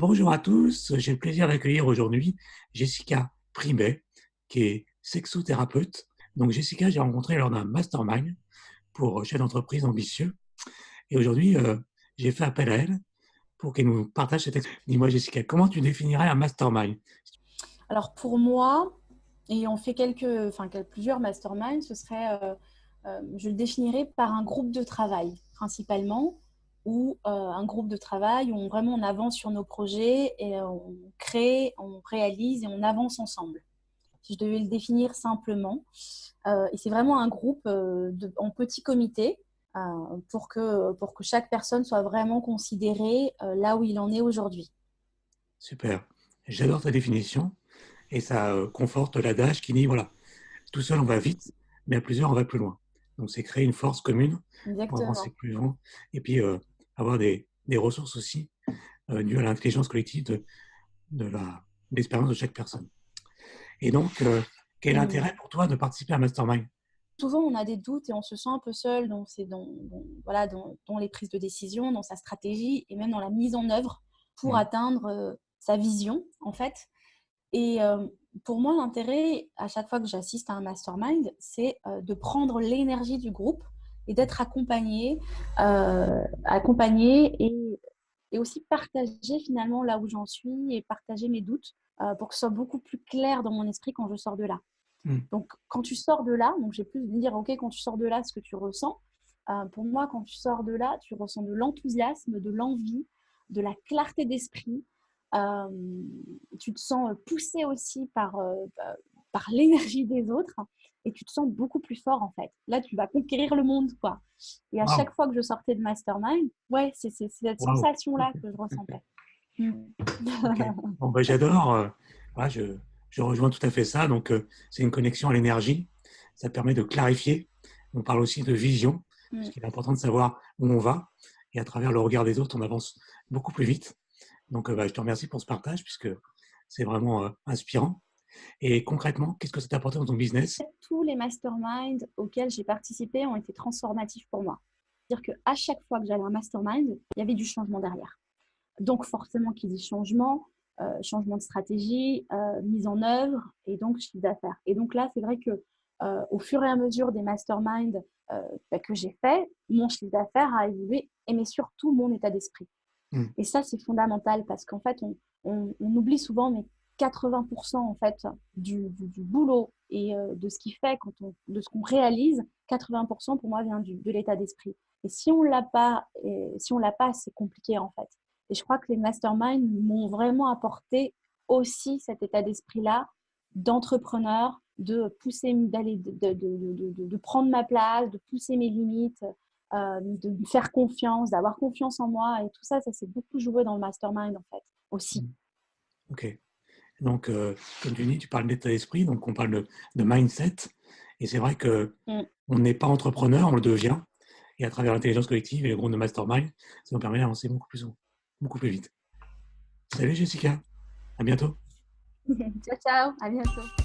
Bonjour à tous, j'ai le plaisir d'accueillir aujourd'hui Jessica Primet, qui est sexothérapeute. Donc Jessica, j'ai rencontré lors d'un mastermind pour chefs d'entreprise ambitieux. Et aujourd'hui, j'ai fait appel à elle pour qu'elle nous partage cette expérience. Dis-moi Jessica, comment tu définirais un mastermind? Alors pour moi, et on fait plusieurs masterminds, je le définirais par un groupe de travail principalement, ou un groupe de travail où on avance sur nos projets et on crée, on réalise et on avance ensemble. Si je devais le définir simplement, et c'est vraiment un groupe en petit comité euh, pour que chaque personne soit vraiment considérée là où il en est aujourd'hui. Super, j'adore ta définition et ça conforte l'adage qui dit, voilà, tout seul on va vite, mais à plusieurs on va plus loin. Donc c'est créer une force commune pour avancer Exactement. plus loin et puis avoir des ressources aussi dues à l'intelligence collective de l'expérience de chaque personne. Et donc, quel Mm. intérêt pour toi de participer à Mastermind? Souvent, on a des doutes et on se sent un peu seul dans les prises de décision, dans sa stratégie et même dans la mise en œuvre pour Mm. atteindre sa vision, en fait. Et pour moi, l'intérêt, à chaque fois que j'assiste à un mastermind, c'est de prendre l'énergie du groupe et d'être accompagné et aussi partager finalement là où j'en suis et partager mes doutes pour que ce soit beaucoup plus clair dans mon esprit quand je sors de là. Mm. Donc, quand tu sors de là, donc j'ai plus de dire, OK, quand tu sors de là, ce que tu ressens, pour moi, quand tu sors de là, tu ressens de l'enthousiasme, de l'envie, de la clarté d'esprit. Euh, Tu te sens poussé aussi par l'énergie des autres et tu te sens beaucoup plus fort en fait. Là, tu vas conquérir le monde, quoi. Et à Waouh, chaque fois que je sortais de Mastermind, ouais, c'est cette waouh, sensation-là que je ressentais. Mm. ok. Bon, ben, j'adore, voilà, je rejoins tout à fait ça. Donc, c'est une connexion à l'énergie. Ça permet de clarifier. On parle aussi de vision, parce Mm. qu'il est important de savoir où on va. Et à travers le regard des autres, on avance beaucoup plus vite. Donc, bah, je te remercie pour ce partage, puisque c'est vraiment inspirant. Et concrètement, qu'est-ce que ça t'a apporté dans ton business? Tous les masterminds auxquels j'ai participé ont été transformatifs pour moi. C'est-à-dire qu'à chaque fois que j'allais à un mastermind, il y avait du changement derrière. Donc forcément, qui dit changement, changement de stratégie, mise en œuvre et donc chiffre d'affaires. Et donc là, c'est vrai que au fur et à mesure des masterminds que j'ai fait, mon chiffre d'affaires a évolué, mais surtout mon état d'esprit. Mm. Et ça, c'est fondamental parce qu'en fait, on oublie souvent, mais 80% en fait du boulot et de ce qui fait de ce qu'on réalise, 80% pour moi vient de l'état d'esprit. Et si on l'a pas, c'est compliqué en fait. Et je crois que les masterminds m'ont vraiment apporté aussi cet état d'esprit-là d'entrepreneur, de pousser, de prendre ma place, de pousser mes limites, de me faire confiance, d'avoir confiance en moi. Et tout ça, ça s'est beaucoup joué dans le mastermind, en fait, aussi. Mm. Ok. Donc, comme tu dis, tu parles d'état d'esprit, donc on parle de mindset. Et c'est vrai que Mm. on n'est pas entrepreneur, on le devient. Et à travers l'intelligence collective et les groupes de mastermind, ça nous permet d'avancer beaucoup plus vite. Salut Jessica, à bientôt. Ciao, ciao, à bientôt.